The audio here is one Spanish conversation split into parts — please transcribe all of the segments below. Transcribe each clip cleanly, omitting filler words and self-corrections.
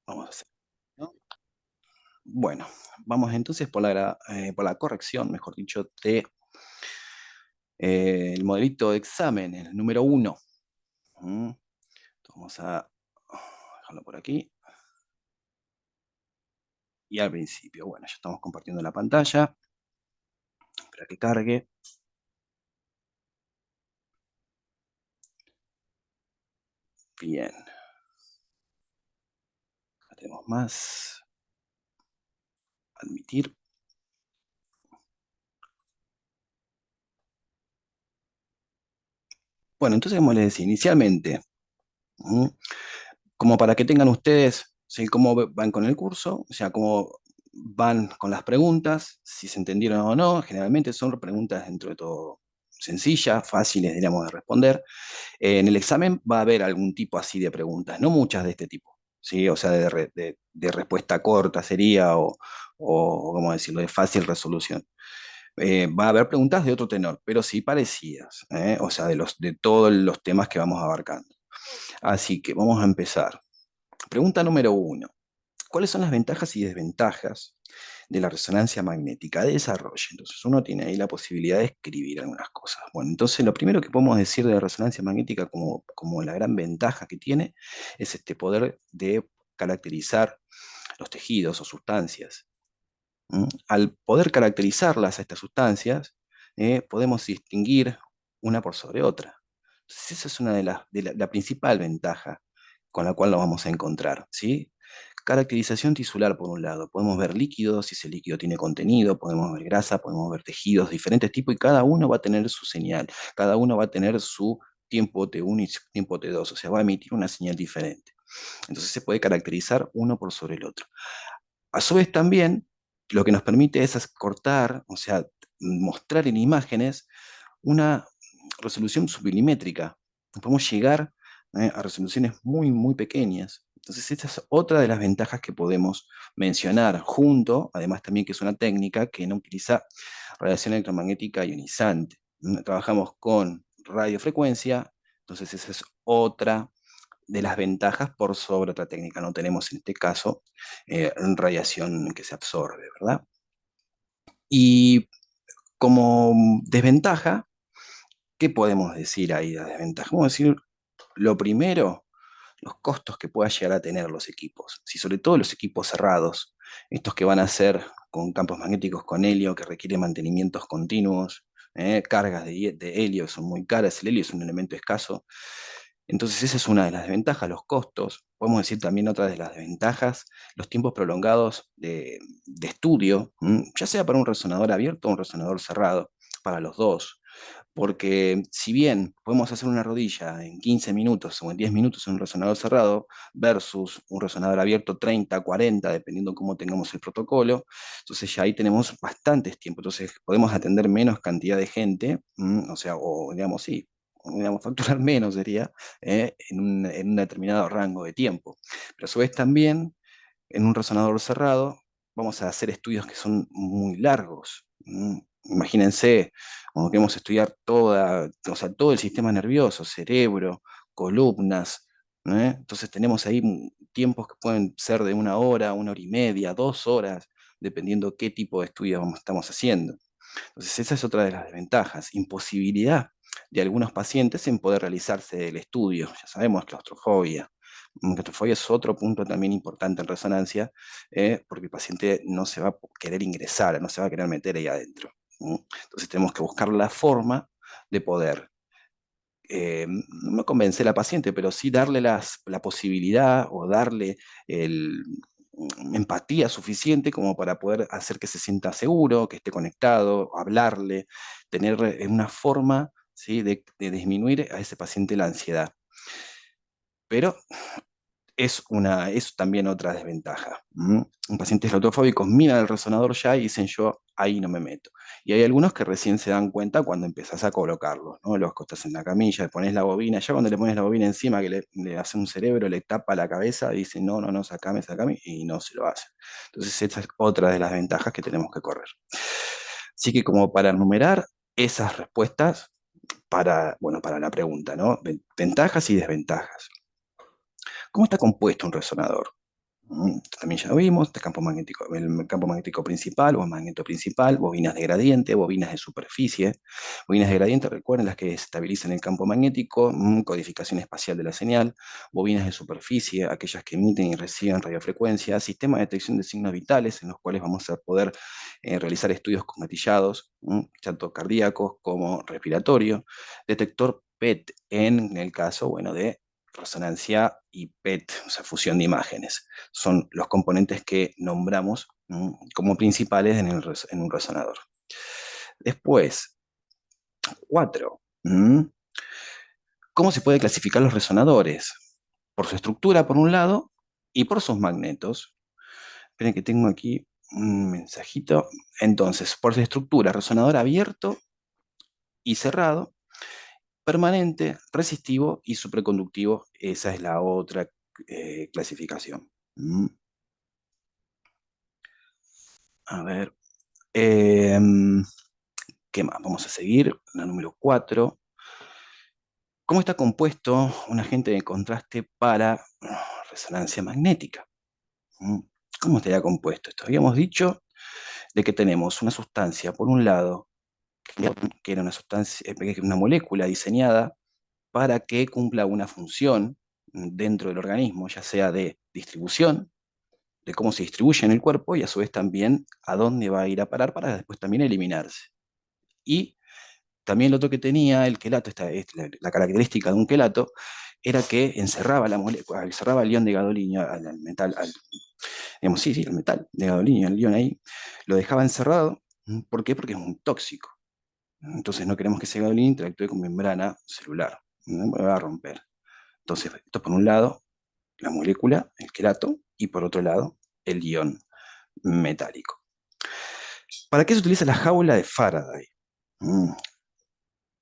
Vamos a hacer, ¿no? Bueno, vamos entonces por la corrección, mejor dicho, de el modelito de examen, el número 1. Vamos a dejarlo por aquí. Y al principio, bueno, ya estamos compartiendo la pantalla. Espera que cargue. Bien. Acá tenemos más. Admitir. Bueno, entonces, como les decía, inicialmente, ¿m? Como para que tengan ustedes, ¿sí? Cómo van con el curso, o sea, cómo van con las preguntas, si se entendieron o no. Generalmente son preguntas dentro de todo sencillas, fáciles, diríamos, de responder. En el examen va a haber algún tipo así de preguntas, no muchas de este tipo, ¿sí? O sea, de respuesta corta sería, o, ¿cómo decirlo?, de fácil resolución. Va a haber preguntas de otro tenor, pero sí parecidas, ¿eh? O sea, de todos los temas que vamos abarcando. Así que vamos a empezar. Pregunta número 1. ¿Cuáles son las ventajas y desventajas de la resonancia magnética de desarrollo? Entonces uno tiene ahí la posibilidad de escribir algunas cosas. Bueno, entonces lo primero que podemos decir de la resonancia magnética como la gran ventaja que tiene es este poder de caracterizar los tejidos o sustancias. Al poder caracterizarlas a estas sustancias, podemos distinguir una por sobre otra. Entonces esa es una la principal ventaja con la cual nos vamos a encontrar, ¿sí? Caracterización tisular, por un lado. Podemos ver líquidos, si ese líquido tiene contenido, podemos ver grasa, podemos ver tejidos, diferentes tipos, y cada uno va a tener su señal, cada uno va a tener su tiempo T1 y su tiempo T2, o sea, va a emitir una señal diferente. Entonces se puede caracterizar uno por sobre el otro. A su vez también, lo que nos permite es cortar, o sea, mostrar en imágenes una resolución submilimétrica. Podemos llegar a resoluciones muy, muy pequeñas. Entonces, esta es otra de las ventajas que podemos mencionar junto, además también que es una técnica que no utiliza radiación electromagnética ionizante. Trabajamos con radiofrecuencia, entonces esa es otra de las ventajas por sobre otra técnica. No tenemos en este caso radiación que se absorbe, ¿verdad? Y como desventaja, ¿qué podemos decir ahí de desventaja? Vamos a decir, lo primero, los costos que pueda llegar a tener los equipos, si sobre todo los equipos cerrados, estos que van a ser con campos magnéticos con helio, que requieren mantenimientos continuos, cargas de helio son muy caras, el helio es un elemento escaso. Entonces esa es una de las desventajas, los costos. Podemos decir también otra de las desventajas, los tiempos prolongados de estudio, ya sea para un resonador abierto o un resonador cerrado, para los dos. Porque si bien podemos hacer una rodilla en 15 minutos o en 10 minutos en un resonador cerrado versus un resonador abierto 30, 40, dependiendo cómo tengamos el protocolo, entonces ya ahí tenemos bastantes tiempos. Entonces podemos atender menos cantidad de gente, o sea, o digamos, sí, digamos, facturar menos sería, en un determinado rango de tiempo. Pero a su vez también, en un resonador cerrado, vamos a hacer estudios que son muy largos. Imagínense, cuando queremos estudiar o sea, todo el sistema nervioso, cerebro, columnas, entonces tenemos ahí tiempos que pueden ser de 1 hora y media, 2 horas, dependiendo qué tipo de estudio estamos haciendo. Entonces esa es otra de las desventajas, imposibilidad de algunos pacientes en poder realizarse el estudio. Ya sabemos, claustrofobia. Claustrofobia es otro punto también importante en resonancia, porque el paciente no se va a querer ingresar, no se va a querer meter ahí adentro. Entonces tenemos que buscar la forma de poder, no convencer al paciente, pero sí darle la posibilidad o darle el, empatía suficiente como para poder hacer que se sienta seguro, que esté conectado, hablarle, tener una forma, ¿sí?, de disminuir a ese paciente la ansiedad. Pero es también otra desventaja. Un pacientes claustrofóbicos miran el resonador ya y dicen: yo ahí no me meto. Y hay algunos que recién se dan cuenta cuando empezás a colocarlos, ¿no? Los acostás en la camilla, le pones la bobina, ya cuando le pones la bobina encima que le hace un cerebro, le tapa la cabeza, dicen: no, no, no, sacame, sacame, y no se lo hacen. Entonces esa es otra de las ventajas que tenemos que correr. Así que, como para enumerar esas respuestas bueno, para la pregunta, ¿no? Ventajas y desventajas. ¿Cómo está compuesto un resonador? Esto también ya lo vimos, el campo magnético principal o magneto principal, bobinas de gradiente, bobinas de superficie. Bobinas de gradiente, recuerden, las que estabilizan el campo magnético, codificación espacial de la señal. Bobinas de superficie, aquellas que emiten y reciben radiofrecuencia. Sistema de detección de signos vitales, en los cuales vamos a poder realizar estudios con gatillados, tanto cardíacos como respiratorio. Detector PET, en el caso, bueno, de resonancia y PET, o sea, fusión de imágenes. Son los componentes que nombramos como principales en un resonador. Después, 4. ¿Cómo se puede clasificar los resonadores? Por su estructura, por un lado, y por sus magnetos. Esperen que tengo aquí un mensajito. Entonces, por su estructura, resonador abierto y cerrado, permanente, resistivo y superconductivo. Esa es la otra clasificación. A ver. ¿Qué más? Vamos a seguir. La número 4. ¿Cómo está compuesto un agente de contraste para resonancia magnética? ¿Mm? ¿Cómo estaría compuesto esto? Habíamos dicho de que tenemos una sustancia, por un lado, que era una sustancia, una molécula diseñada para que cumpla una función dentro del organismo, ya sea de distribución, de cómo se distribuye en el cuerpo y a su vez también a dónde va a ir a parar para después también eliminarse. Y también lo otro que tenía el quelato, la característica de un quelato, era que encerraba la molécula, encerraba el ion de gadolinio al metal, digamos, sí, el metal de gadolinio, el ion ahí, lo dejaba encerrado. ¿Por qué? Porque es un tóxico. Entonces no queremos que ese gadolinio interactúe con membrana celular, ¿no? Va a romper. Entonces, esto por un lado, la molécula, el quelato, y por otro lado, el ion metálico. ¿Para qué se utiliza la jaula de Faraday? Mm,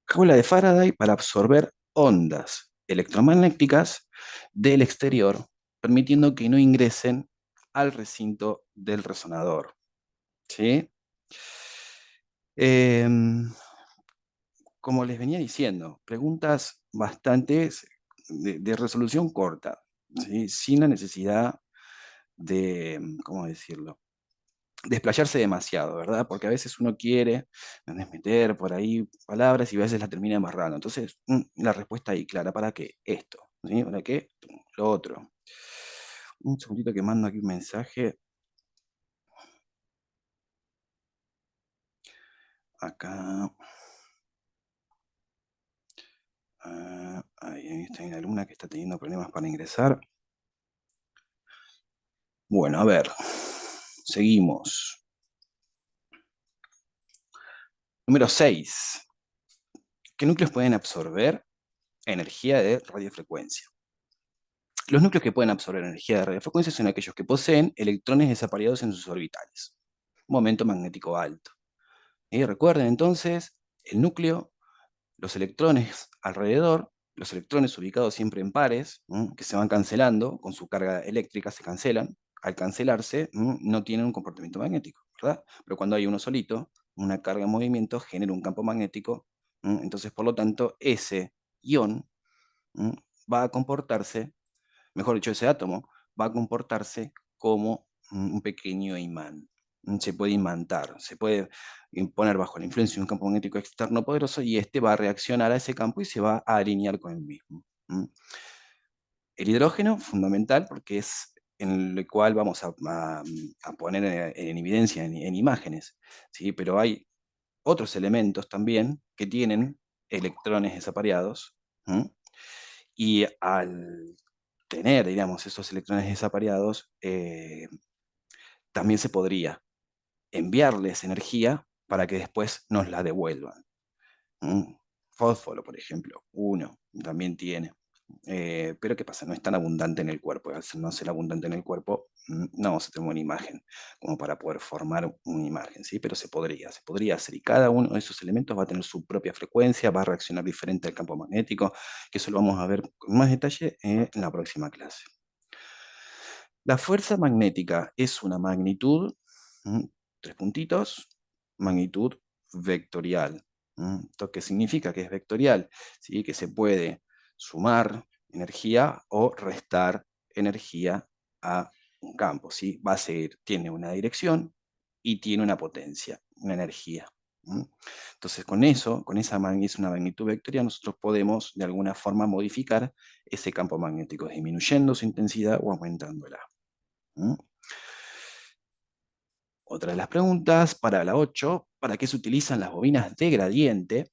Jaula de Faraday para absorber ondas electromagnéticas del exterior, permitiendo que no ingresen al recinto del resonador. ¿Sí? Em, Como les venía diciendo, preguntas bastante de resolución corta, ¿sí? Sin la necesidad de, ¿cómo decirlo? Desplayarse demasiado, ¿verdad? Porque a veces uno quiere meter por ahí palabras y a veces la termina amarrando. Entonces, la respuesta ahí clara, ¿para qué? Esto, ¿sí? ¿Para qué? Lo otro. Un segundito que mando aquí un mensaje. Acá. Ahí está una alumna que está teniendo problemas para ingresar. Bueno, a ver. Seguimos. Número 6. ¿Qué núcleos pueden absorber energía de radiofrecuencia? Los núcleos que pueden absorber energía de radiofrecuencia son aquellos que poseen electrones desapareados en sus orbitales. Momento magnético alto. Y recuerden entonces, el núcleo, los electrones alrededor, los electrones ubicados siempre en pares, que se van cancelando, con su carga eléctrica se cancelan. Al cancelarse, no tienen un comportamiento magnético, ¿verdad? Pero cuando hay uno solito, una carga en movimiento genera un campo magnético. Entonces, por lo tanto, ese ion va a comportarse, mejor dicho, ese átomo va a comportarse como un pequeño imán. Se puede imantar, se puede poner bajo la influencia de un campo magnético externo poderoso y este va a reaccionar a ese campo y se va a alinear con el mismo. El hidrógeno, fundamental, porque es en el cual vamos a poner en evidencia, en imágenes, ¿sí? Pero hay otros elementos también que tienen electrones desapareados, y al tener, digamos, esos electrones desapareados, también se podría enviarles energía para que después nos la devuelvan. Fósforo, por ejemplo, uno también tiene. Pero ¿qué pasa? No es tan abundante en el cuerpo. Al no ser abundante en el cuerpo, no vamos a tener una imagen como para poder formar una imagen, ¿sí? Pero se podría hacer. Y cada uno de esos elementos va a tener su propia frecuencia, va a reaccionar diferente al campo magnético, que eso lo vamos a ver con más detalle en la próxima clase. La fuerza magnética es una magnitud, tres puntitos, magnitud vectorial. ¿Esto qué significa? Que es vectorial, ¿sí? Que se puede sumar energía o restar energía a un campo, ¿sí? Va a seguir, tiene una dirección y tiene una potencia, una energía. Entonces, con eso, con esa es una magnitud vectorial, nosotros podemos de alguna forma modificar ese campo magnético, disminuyendo su intensidad o aumentándola. ¿Mm? Otra de las preguntas, para la 8, ¿para qué se utilizan las bobinas de gradiente?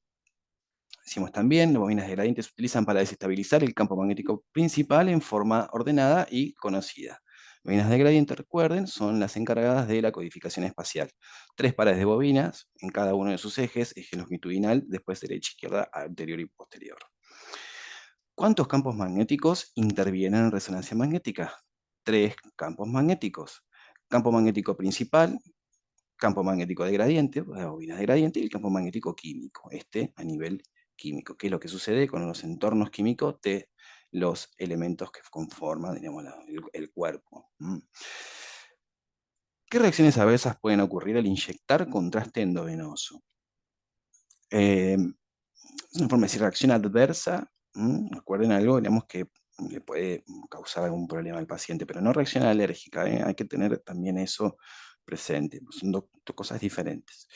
Decimos también, las bobinas de gradiente se utilizan para desestabilizar el campo magnético principal en forma ordenada y conocida. Bobinas de gradiente, recuerden, son las encargadas de la codificación espacial. 3 pares de bobinas en cada uno de sus ejes, eje longitudinal, después derecha, izquierda, anterior y posterior. ¿Cuántos campos magnéticos intervienen en resonancia magnética? 3 campos magnéticos. Campo magnético principal, campo magnético de gradiente, las bobinas de gradiente, y el campo magnético químico, a nivel químico, que es lo que sucede con los entornos químicos de los elementos que conforman, digamos, el cuerpo. ¿Qué reacciones adversas pueden ocurrir al inyectar contraste endovenoso? Es una forma de decir reacción adversa. Recuerden algo, digamos, que le puede causar algún problema al paciente, pero no reacción alérgica, ¿eh? Hay que tener también eso presente, pues son dos cosas diferentes.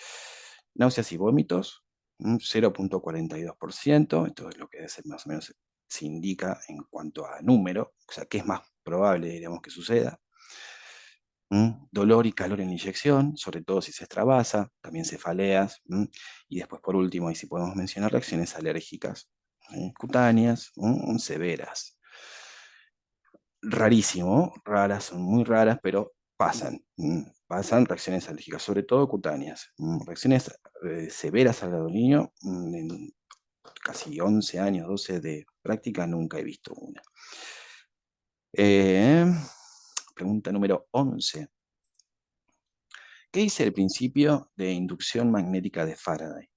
Náuseas y vómitos, 0,42%, esto es lo que más o menos se indica en cuanto a número, o sea, qué es más probable, digamos, que suceda. Dolor y calor en la inyección, sobre todo si se extravasa, también cefaleas. Y después, por último, y si podemos mencionar reacciones alérgicas, cutáneas, severas. Rarísimo, raras, son muy raras, pero pasan. Pasan reacciones alérgicas, sobre todo cutáneas. Reacciones severas al gadolinio, en casi 11 años, 12 de práctica, nunca he visto una. Eh, Pregunta número 11. ¿Qué dice el principio de inducción magnética de Faraday?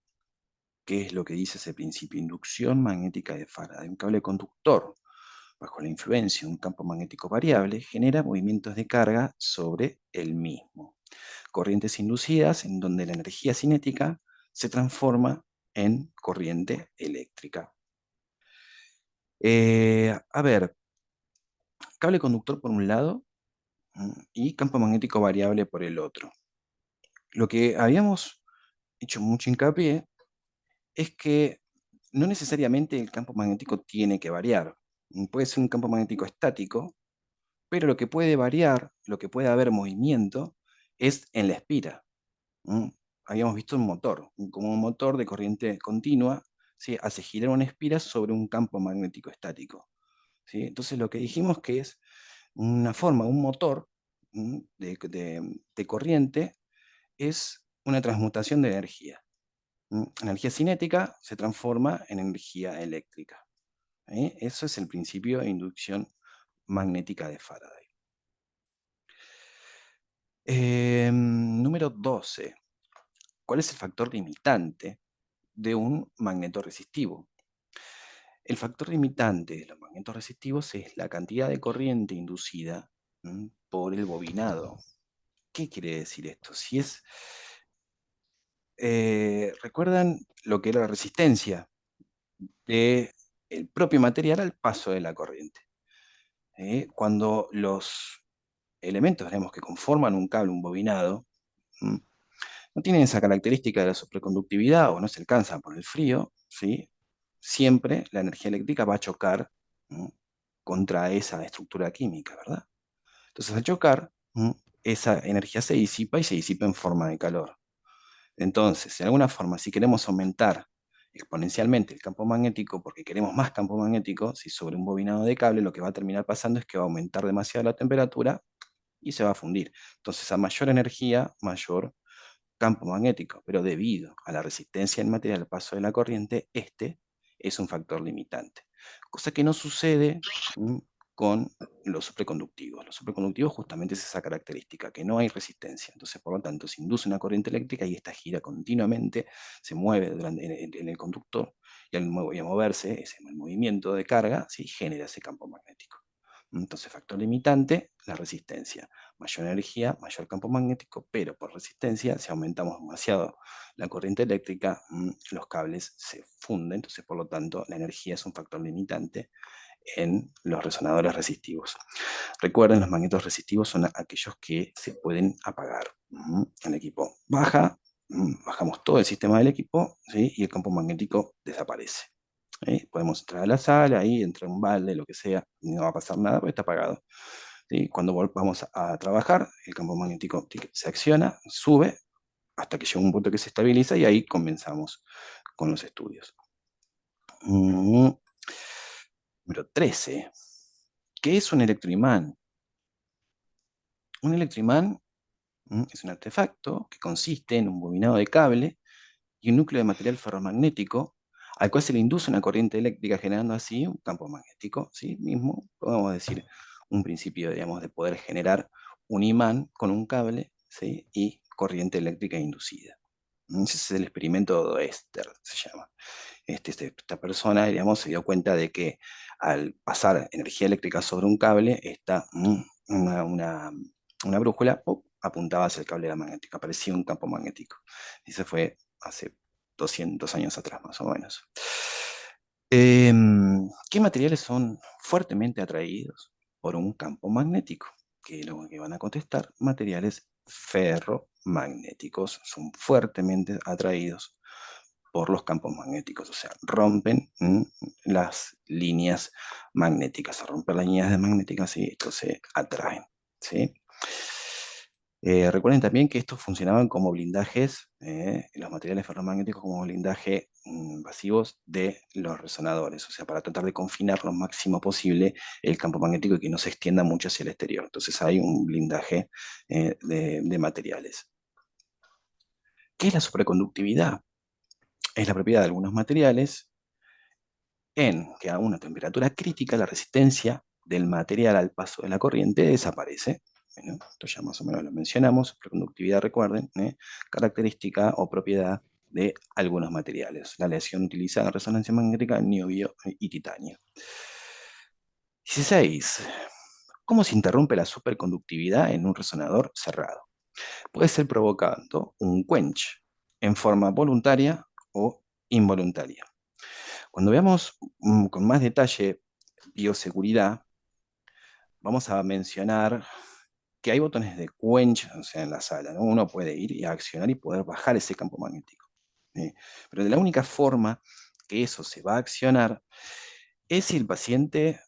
¿Qué es lo que dice ese principio? Inducción magnética de Faraday. Un cable conductor bajo la influencia de un campo magnético variable genera movimientos de carga sobre el mismo. Corrientes inducidas en donde la energía cinética se transforma en corriente eléctrica. A ver, cable conductor por un lado y campo magnético variable por el otro. Lo que habíamos hecho mucho hincapié es que no necesariamente el campo magnético tiene que variar. Puede ser un campo magnético estático, pero lo que puede variar, lo que puede haber movimiento, es en la espira. ¿Mm? Habíamos visto un motor, como un motor de corriente continua, ¿sí? Hace girar una espira sobre un campo magnético estático. ¿Sí? Entonces lo que dijimos que es una forma, un motor de corriente, es una transmutación de energía. Energía cinética se transforma en energía eléctrica. Eso es el principio de inducción magnética de Faraday. Número 12. ¿Cuál es el factor limitante de un magneto resistivo? El factor limitante de los magnetos resistivos es la cantidad de corriente inducida por el bobinado. ¿Qué quiere decir esto? Si es, ¿recuerdan lo que era la resistencia del propio material al paso de la corriente? Cuando los elementos, digamos, que conforman un cable, un bobinado, no tienen esa característica de la superconductividad o no se alcanzan por el frío, ¿sí? Siempre la energía eléctrica va a chocar contra esa estructura química, ¿verdad? Entonces, al chocar, esa energía se disipa y se disipa en forma de calor. Entonces, de alguna forma, si queremos aumentar exponencialmente el campo magnético, porque queremos más campo magnético, si sobre un bobinado de cable, lo que va a terminar pasando es que va a aumentar demasiado la temperatura y se va a fundir. Entonces, a mayor energía, mayor campo magnético, pero debido a la resistencia del material al paso de la corriente, este es un factor limitante. Cosa que no sucede con los superconductivos. Los superconductivos justamente es esa característica, que no hay resistencia. Entonces, por lo tanto, se induce una corriente eléctrica y esta gira continuamente, se mueve en el conductor y al moverse, el movimiento de carga, ¿sí? Genera ese campo magnético. Entonces, factor limitante, la resistencia. Mayor energía, mayor campo magnético, pero por resistencia, si aumentamos demasiado la corriente eléctrica, los cables se funden. Entonces, por lo tanto, la energía es un factor limitante en los resonadores resistivos. Recuerden, los magnetos resistivos son aquellos que se pueden apagar. El equipo baja, bajamos todo el sistema del equipo, ¿sí? Y el campo magnético desaparece. Podemos entrar a la sala, ahí entra un balde, lo que sea, y no va a pasar nada porque está apagado. ¿Sí? Cuando volvamos a trabajar, el campo magnético se acciona, sube, hasta que llega un punto que se estabiliza y ahí comenzamos con los estudios. Número 13. ¿Qué es un electroimán? Un electroimán es un artefacto que consiste en un bobinado de cable y un núcleo de material ferromagnético al cual se le induce una corriente eléctrica generando así un campo magnético. ¿Sí? Mismo, podemos decir, un principio, digamos, de poder generar un imán con un cable, ¿sí? Y corriente eléctrica inducida. Ese es el experimento de Oester, se llama. Esta persona, digamos, se dio cuenta de que al pasar energía eléctrica sobre un cable, una brújula apuntaba hacia el cable magnético, aparecía un campo magnético. Y se fue hace 200 años atrás, más o menos. ¿Qué materiales son fuertemente atraídos por un campo magnético? Que lo que van a contestar, materiales ferromagnéticos son fuertemente atraídos por los campos magnéticos, o sea, rompen las líneas magnéticas, al romper las líneas magnéticas y esto se atraen, ¿sí? Recuerden también que estos funcionaban como blindajes, los materiales ferromagnéticos como blindaje pasivos de los resonadores, o sea, para tratar de confinar lo máximo posible el campo magnético y que no se extienda mucho hacia el exterior. Entonces hay un blindaje de materiales. ¿Qué es la superconductividad? Es la propiedad de algunos materiales en que a una temperatura crítica la resistencia del material al paso de la corriente desaparece. Bueno, esto ya más o menos lo mencionamos, superconductividad, recuerden, característica o propiedad de algunos materiales. La aleación utilizada en resonancia magnética, niobio y titanio. 16. ¿Cómo se interrumpe la superconductividad en un resonador cerrado? Puede ser provocando un quench en forma voluntaria o involuntaria. Cuando veamos con más detalle bioseguridad, vamos a mencionar que hay botones de quench, o sea, en la sala, ¿no? Uno puede ir y accionar y poder bajar ese campo magnético. ¿Sí? Pero de la única forma que eso se va a accionar es si el paciente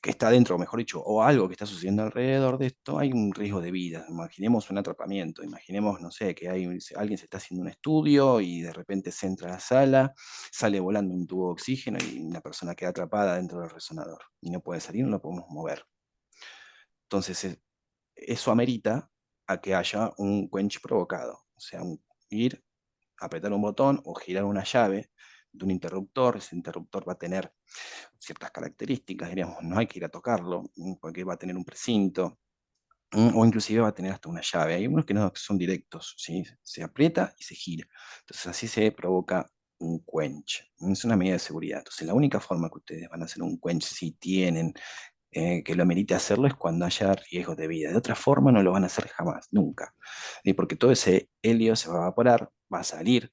que está dentro, o mejor dicho, o algo que está sucediendo alrededor de esto, hay un riesgo de vida. Imaginemos un atrapamiento, imaginemos, no sé, que alguien se está haciendo un estudio y de repente se entra a la sala, sale volando un tubo de oxígeno y una persona queda atrapada dentro del resonador y no puede salir, no lo podemos mover. Entonces, eso amerita a que haya un quench provocado, o sea, ir, apretar un botón o girar una llave de un interruptor. Ese interruptor va a tener ciertas características, diríamos, no hay que ir a tocarlo, porque va a tener un precinto, o inclusive va a tener hasta una llave. Hay unos que no son directos, ¿sí? Se aprieta y se gira. Entonces así se provoca un quench. Es una medida de seguridad. Entonces la única forma que ustedes van a hacer un quench si tienen que lo amerite hacerlo es cuando haya riesgos de vida. De otra forma no lo van a hacer jamás, nunca. Porque todo ese helio se va a evaporar, va a salir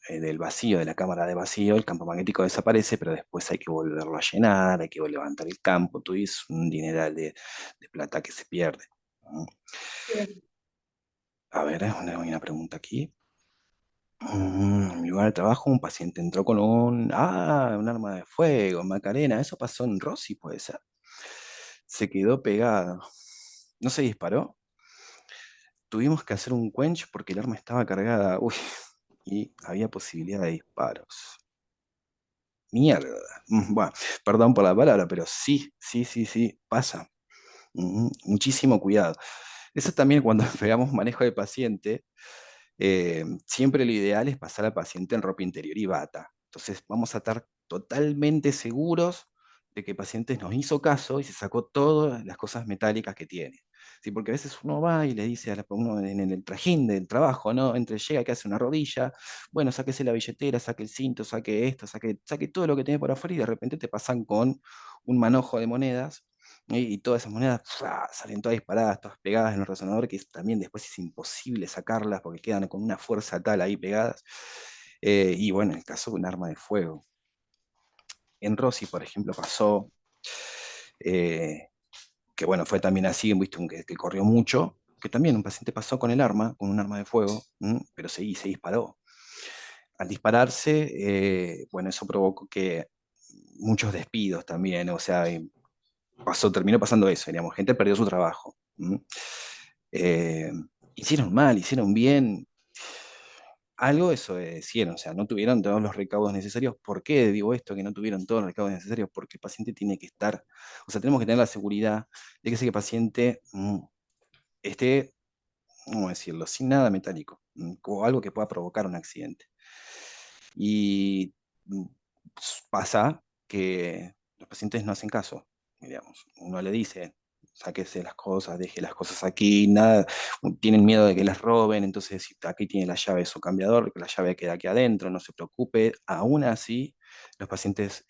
del vacío, de la cámara de vacío, el campo magnético desaparece, pero después hay que volverlo a llenar, hay que levantar el campo, todo es un dineral de plata que se pierde. A ver, hay una pregunta aquí. En mi lugar de trabajo, un paciente entró con un arma de fuego, Macarena. Eso pasó en Rossi, puede ser. Se quedó pegado. No se disparó. Tuvimos que hacer un quench porque el arma estaba cargada. Uy, y había posibilidad de disparos. Mierda. Bueno, perdón por la palabra, pero sí, sí, sí, sí, pasa. Muchísimo cuidado. Eso también cuando pegamos manejo de paciente, siempre lo ideal es pasar al paciente en ropa interior y bata. Entonces vamos a estar totalmente seguros de que el paciente nos hizo caso y se sacó todas las cosas metálicas que tiene. ¿Sí? Porque a veces uno va y le dice uno en el trajín del trabajo, ¿no? Entre llega que hace una rodilla, bueno, sáquese la billetera, saque el cinto, saque esto, saque todo lo que tiene por afuera y de repente te pasan con un manojo de monedas y todas esas monedas salen todas disparadas, todas pegadas en el resonador, que también después es imposible sacarlas porque quedan con una fuerza tal ahí pegadas. Y bueno, en el caso de un arma de fuego. En Rossi, por ejemplo, pasó Eh, que bueno, fue también así, viste, que corrió mucho, que también un paciente pasó con el arma, con un arma de fuego, pero se disparó. Al dispararse, bueno, eso provocó que muchos despidos también, o sea, terminó pasando eso, digamos, gente perdió su trabajo. Eh, hicieron mal, hicieron bien, algo eso hicieron, o sea, no tuvieron todos los recaudos necesarios. ¿Por qué digo esto, que no tuvieron todos los recaudos necesarios? Porque el paciente tiene que estar, o sea, tenemos que tener la seguridad de que ese paciente esté, ¿cómo decirlo?, sin nada metálico, o algo que pueda provocar un accidente. Y mm, pasa que los pacientes no hacen caso, digamos. Uno le dice, sáquese las cosas, deje las cosas aquí, nada, tienen miedo de que las roben, entonces si aquí tiene la llave de su cambiador, que la llave queda aquí adentro, no se preocupe. Aún así, los pacientes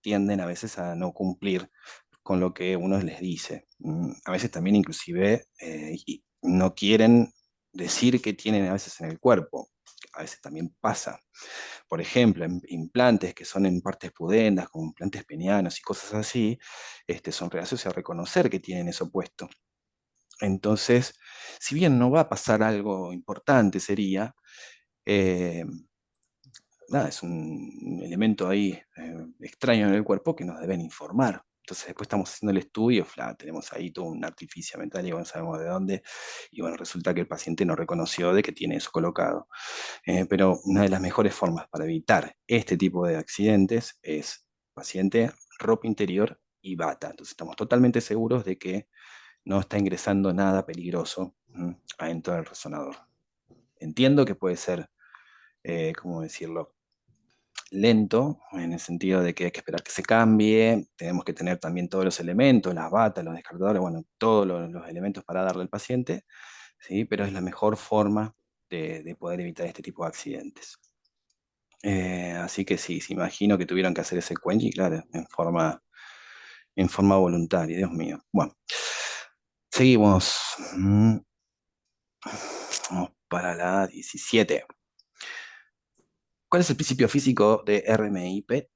tienden a veces a no cumplir con lo que uno les dice. A veces también inclusive y no quieren decir qué tienen a veces en el cuerpo. A veces también pasa. Por ejemplo, implantes que son en partes pudendas, como implantes penianos y cosas así, son reacios a reconocer que tienen eso puesto. Entonces, si bien no va a pasar algo importante, sería, eh, nada, es un elemento ahí extraño en el cuerpo que nos deben informar. Entonces después estamos haciendo el estudio, tenemos ahí todo un artificio mental y no sabemos de dónde, y bueno, resulta que el paciente no reconoció de que tiene eso colocado. Pero una de las mejores formas para evitar este tipo de accidentes es paciente, ropa interior y bata. Entonces estamos totalmente seguros de que no está ingresando nada peligroso adentro del resonador. Entiendo que puede ser, ¿cómo decirlo?, lento, en el sentido de que hay que esperar que se cambie, tenemos que tener también todos los elementos, las batas, los descartadores, bueno, todos los elementos para darle al paciente, ¿sí? Pero es la mejor forma de poder evitar este tipo de accidentes. Así que sí, se imagino que tuvieron que hacer ese quench, claro, en forma voluntaria, Dios mío. Bueno, seguimos. Vamos para la 17. ¿Cuál es el principio físico de RMIP?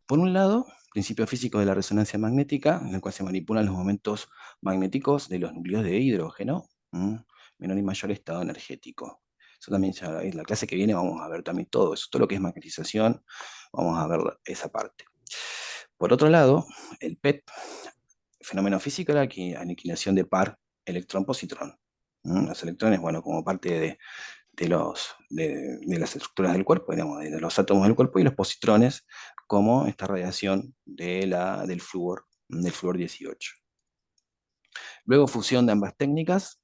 Por un lado, principio físico de la resonancia magnética, en el cual se manipulan los momentos magnéticos de los núcleos de hidrógeno, menor y mayor estado energético. Eso también ya en la clase que viene vamos a ver también todo eso, todo lo que es magnetización, vamos a ver esa parte. Por otro lado, el PET, fenómeno físico, la aniquilación de par electrón-positrón. Los electrones, bueno, como parte de las estructuras del cuerpo, digamos, de los átomos del cuerpo, y los positrones como esta radiación del flúor 18. Luego fusión de ambas técnicas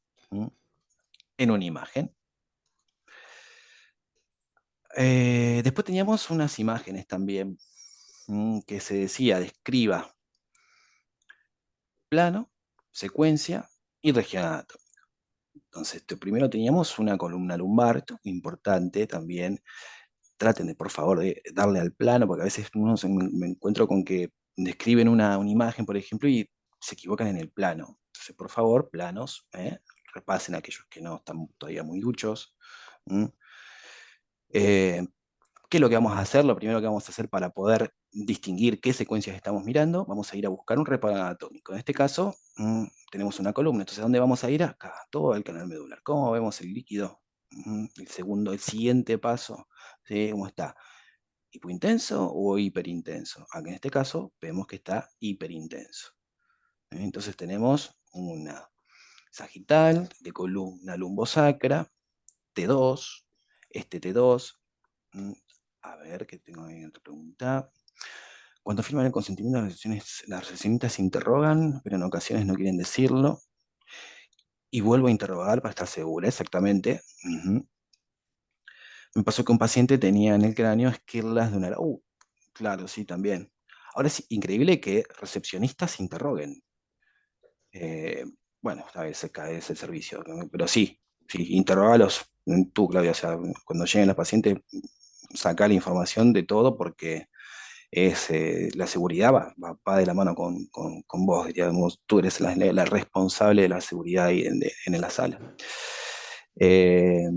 en una imagen. Después teníamos unas imágenes también que se decía, describa plano, secuencia y región atómica. Entonces, primero teníamos una columna lumbar, esto es importante también. Traten de, por favor, de darle al plano, porque a veces me encuentro con que describen una imagen, por ejemplo, y se equivocan en el plano. Entonces, por favor, planos, repasen aquellos que no están todavía muy duchos. ¿Mm? Eh, ¿Qué es lo que vamos a hacer? Lo primero que vamos a hacer para poder distinguir qué secuencias estamos mirando, vamos a ir a buscar un reparado anatómico. En este caso, tenemos una columna. Entonces, ¿a dónde vamos a ir? Acá, todo el canal medular. ¿Cómo vemos el líquido? El siguiente paso, ¿sí? ¿Cómo está? ¿Hipointenso o hiperintenso? Acá en este caso vemos que está hiperintenso. Entonces tenemos una sagital de columna lumbosacra, T2, este T2. A ver, ¿qué tengo ahí en otra pregunta? Cuando firman el consentimiento, las recepcionistas se interrogan, pero en ocasiones no quieren decirlo. Y vuelvo a interrogar para estar segura, exactamente. Me pasó que un paciente tenía en el cráneo esquirlas de una... claro, sí, también. Ahora es increíble que recepcionistas se interroguen. Eh, bueno, a veces cae ese servicio, ¿no? Pero sí, sí, interrogalos tú, Claudia. O sea, cuando lleguen los pacientes, saca la información de todo porque la seguridad va de la mano con vos, diríamos. Tú eres la responsable de la seguridad ahí en la sala. Eh,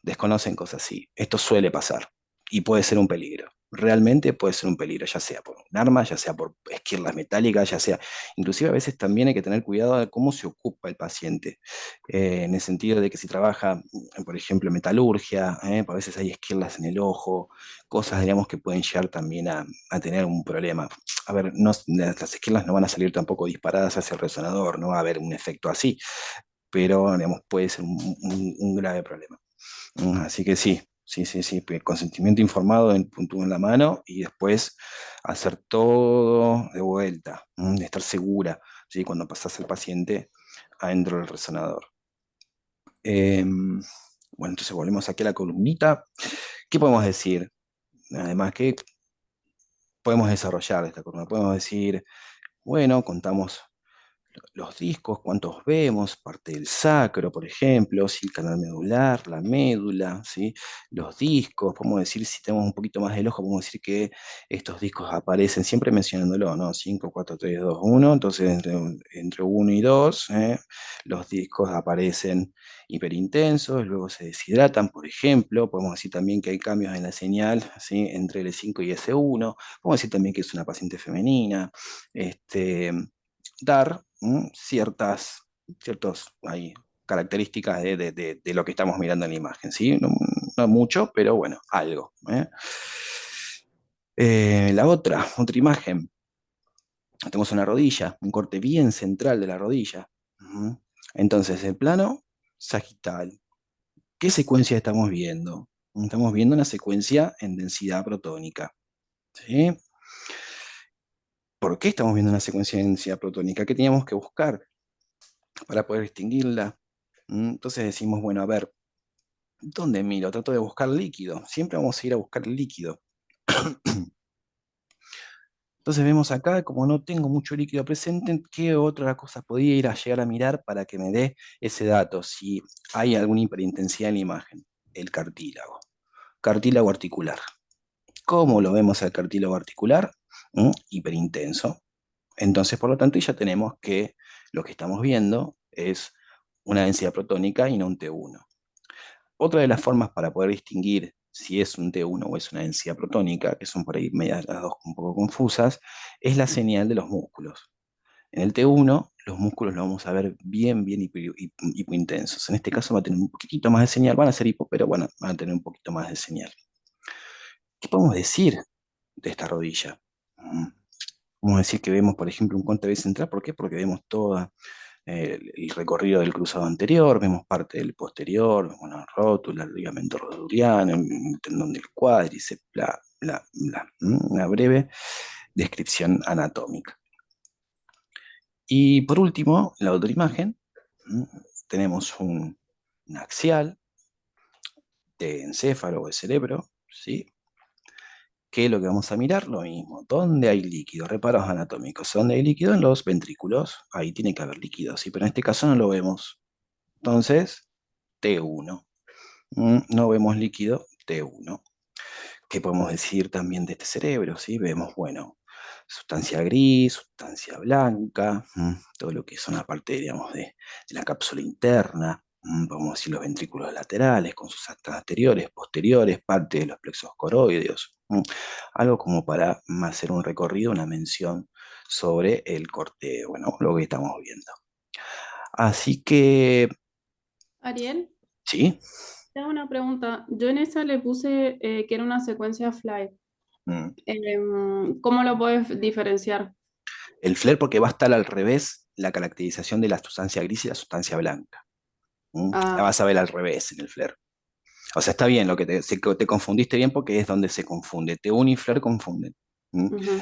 Desconocen cosas así. Esto suele pasar y puede ser un peligro. realmente puede ser un peligro, ya sea por un arma, ya sea por esquirlas metálicas, ya sea, inclusive a veces también hay que tener cuidado de cómo se ocupa el paciente, en el sentido de que si trabaja, por ejemplo, metalurgia, a veces hay esquirlas en el ojo, cosas, digamos, que pueden llegar también a tener un problema. A ver, las esquirlas no van a salir tampoco disparadas hacia el resonador, no va a haber un efecto así, pero, digamos, puede ser un grave problema. Así que sí, sí, sí, sí, consentimiento informado en punto en la mano y después hacer todo de vuelta, de estar segura, ¿sí? Cuando pasas al paciente adentro del resonador. Bueno, entonces volvemos aquí a la columnita. ¿Qué podemos decir? Además, ¿qué podemos desarrollar de esta columna? Podemos decir, bueno, contamos los discos, cuántos vemos, parte del sacro, por ejemplo, ¿sí? El canal medular, la médula, ¿sí? Los discos, podemos decir, si tenemos un poquito más del ojo, podemos decir que estos discos aparecen, siempre mencionándolo, ¿no? 5 4 3 2 1 entonces entre 1 y 2, los discos aparecen hiperintensos, luego se deshidratan, por ejemplo, podemos decir también que hay cambios en la señal, ¿sí? Entre L5 y S1, podemos decir también que es una paciente femenina, dar ciertas ahí, características de lo que estamos mirando en la imagen, ¿sí? No, no mucho, pero bueno, algo. La otra imagen, tenemos una rodilla, un corte bien central de la rodilla. Ujú. Entonces, el plano sagital. ¿Qué secuencia estamos viendo? Estamos viendo una secuencia en densidad protónica. ¿Sí? ¿Por qué estamos viendo una secuencia en densidad protónica? ¿Qué teníamos que buscar para poder distinguirla? Entonces decimos, bueno, a ver, ¿dónde miro? Trato de buscar líquido. Siempre vamos a ir a buscar líquido. Entonces vemos acá, como no tengo mucho líquido presente, ¿qué otra cosa podría ir a llegar a mirar para que me dé ese dato? Si hay alguna hiperintensidad en la imagen. El cartílago. Cartílago articular. ¿Cómo lo vemos al cartílago articular? Hiperintenso. Entonces, por lo tanto, ya tenemos que lo que estamos viendo es una densidad protónica y no un T1. Otra de las formas para poder distinguir si es un T1 o es una densidad protónica, que son por ahí medias las dos un poco confusas, es la señal de los músculos. En el T1, los músculos los vamos a ver bien, bien hipointensos. En este caso va a tener un poquitito más de señal, van a ser hipo, pero bueno, van a tener un poquito más de señal. ¿Qué podemos decir de esta rodilla? Podemos decir que vemos, por ejemplo, un conte central. ¿Por qué? Porque vemos todo el recorrido del cruzado anterior, vemos parte del posterior, vemos una rótula, el ligamento rotuliano, el tendón del cuádriceps, bla, bla, bla. Una breve descripción anatómica. Y por último, la otra imagen, tenemos un axial de encéfalo o de cerebro, ¿sí? ¿Qué es lo que vamos a mirar? Lo mismo. ¿Dónde hay líquido? Reparos anatómicos. ¿Dónde hay líquido? En los ventrículos. Ahí tiene que haber líquido, ¿sí? Pero en este caso no lo vemos. Entonces, T1. No vemos líquido, T1. ¿Qué podemos decir también de este cerebro? ¿Sí? Vemos, bueno, sustancia gris, sustancia blanca, todo lo que son la parte, digamos, de la cápsula interna, podemos decir los ventrículos laterales con sus astas anteriores, posteriores, parte de los plexos coroideos, algo como para hacer un recorrido, una mención sobre el corte, bueno, lo que estamos viendo. Así que, Ariel, sí. te hago una pregunta. Yo en esa le puse que era una secuencia fly. mm, ¿Cómo lo puedes diferenciar? El flare porque va a estar al revés la caracterización de la sustancia gris y la sustancia blanca. La Ah, vas a ver al revés en el flare. O sea, está bien, lo que te confundiste bien porque es donde se confunde. T1 y flare confunden. ¿Mm? ujú,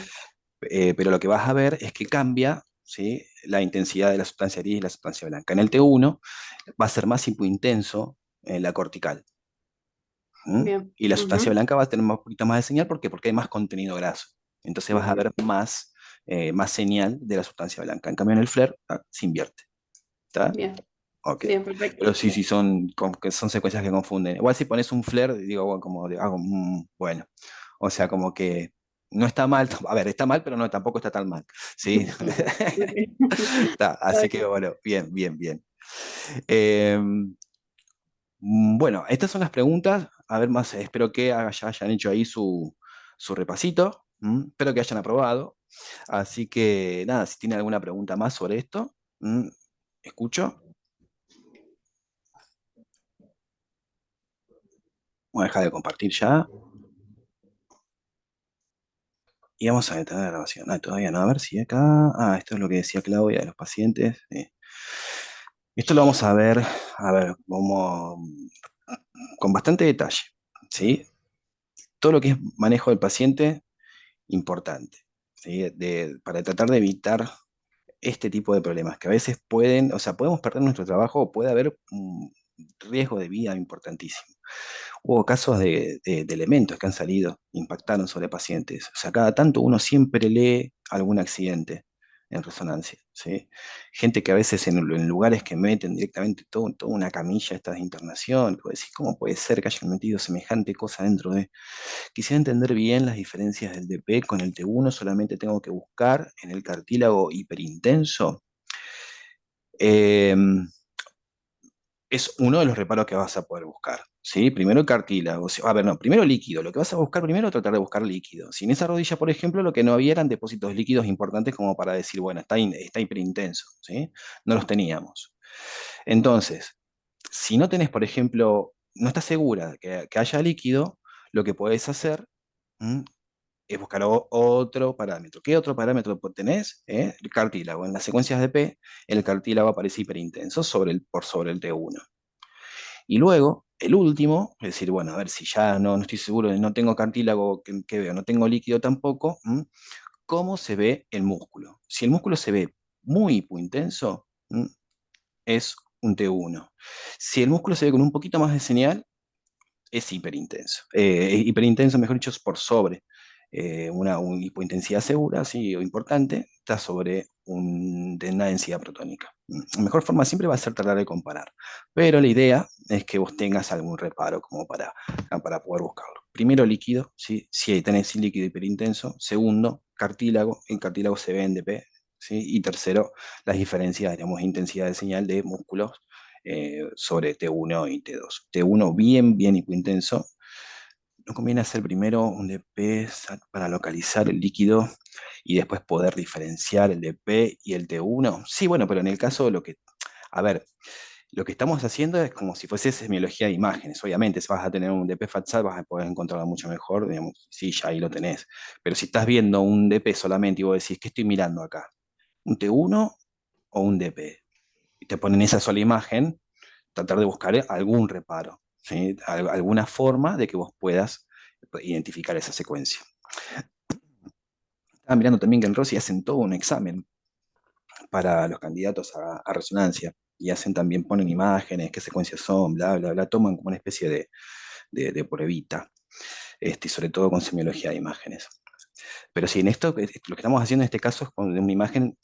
Pero lo que vas a ver es que cambia, ¿sí? La intensidad de la sustancia gris y la sustancia blanca. En el T1 va a ser más hipointenso en la cortical. bien. Y la sustancia Ujú, blanca va a tener un poquito más de señal. ¿Por qué? Porque hay más contenido graso. Entonces vas a ujú, ver más señal de la sustancia blanca. En cambio, en el flare se invierte. ¿Está? bien, Ok. bien, perfecto. Pero sí, sí, que son secuencias que confunden. Igual si pones un flare, digo, bueno, bueno. O sea, como que no está mal. A ver, está mal, pero no, tampoco está tan mal. ¿Sí? Ok. Está Así que bien. bueno, bien, bien, bien. Eh, bueno, estas son las preguntas. A ver más, espero que hayan hecho ahí su repasito. Espero que hayan aprobado. Así que nada, si tienen alguna pregunta más sobre esto, escucho. Voy a dejar de compartir ya. Y vamos a detener la grabación. Ah, todavía no. A ver si acá. Ah, esto es lo que decía Claudia de los pacientes. Esto lo vamos a ver, como con bastante detalle, ¿sí? Todo lo que es manejo del paciente, importante, ¿sí? Para tratar de evitar este tipo de problemas que a veces pueden, o sea, podemos perder nuestro trabajo o puede haber un riesgo de vida importantísimo. Hubo casos de elementos que han salido, impactaron sobre pacientes. O sea, cada tanto uno siempre lee algún accidente en resonancia, ¿sí? Gente que a veces en lugares que meten directamente toda una camilla esta de internación, pues decís, ¿cómo puede ser que hayan metido semejante cosa dentro de...? Quisiera entender bien las diferencias del DP con el T1, solamente tengo que buscar en el cartílago hiperintenso. Eh, es uno de los reparos que vas a poder buscar, ¿sí? Primero el cartílago, a ver, no, primero líquido, lo que vas a buscar primero, tratar de buscar líquido. Si en esa rodilla, por ejemplo, lo que no había eran depósitos líquidos importantes como para decir, bueno, está hiperintenso, ¿sí? No los teníamos. Entonces, si no tenés, por ejemplo, no estás segura que haya líquido, lo que podés hacer, ¿m? Es buscar otro parámetro. ¿Qué otro parámetro tenés? El cartílago. En las secuencias de P, el cartílago aparece hiperintenso por sobre el T1. Y luego, el último, es decir, bueno, a ver si ya no estoy seguro, no tengo cartílago que veo, no tengo líquido tampoco, ¿cómo se ve el músculo? Si el músculo se ve muy hipointenso, es un T1. Si el músculo se ve con un poquito más de señal, es hiperintenso. Hiperintenso, mejor dicho, es por sobre. Una hipointensidad segura, sí, o importante, está sobre de una densidad protónica. La mejor forma siempre va a ser tratar de comparar, pero la idea es que vos tengas algún reparo como para poder buscarlo. Primero líquido, ¿sí? Si tenés líquido hiperintenso. Segundo, cartílago, el cartílago se ve en DP, ¿sí? Y tercero, las diferencias, digamos, intensidad de señal de músculos sobre T1 y T2. T1 bien hipointenso. ¿No conviene hacer primero un DP para localizar el líquido y después poder diferenciar el DP y el T1? Sí, bueno, pero en el caso de a ver, lo que estamos haciendo es como si fuese semiología de imágenes. Obviamente, si vas a tener un DP FATSAT, vas a poder encontrarlo mucho mejor, digamos, sí, ya ahí lo tenés. Pero si estás viendo un DP solamente y vos decís, ¿qué estoy mirando acá? ¿Un T1 o un DP? Y te ponen esa sola imagen, tratar de buscar algún reparo, ¿sí? Alguna forma de que vos puedas identificar esa secuencia. Estaba mirando también que en Rossi hacen todo un examen para los candidatos a resonancia y hacen también, ponen imágenes, qué secuencias son, bla, bla, bla, toman como una especie de pruebita, y sobre todo con semiología de imágenes. Pero sí, en esto, lo que estamos haciendo en este caso es con una imagen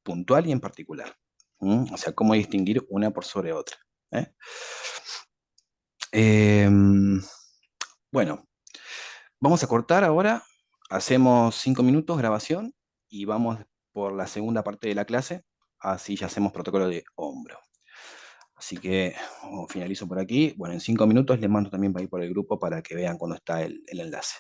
puntual y en particular. O sea, cómo distinguir una por sobre otra. ¿Eh? Em, bueno, vamos a cortar ahora, hacemos 5 minutos grabación y vamos por la segunda parte de la clase, así ya hacemos protocolo de hombro. Así que finalizo por aquí. Bueno, en 5 minutos les mando también para ir por el grupo para que vean cuando está el enlace.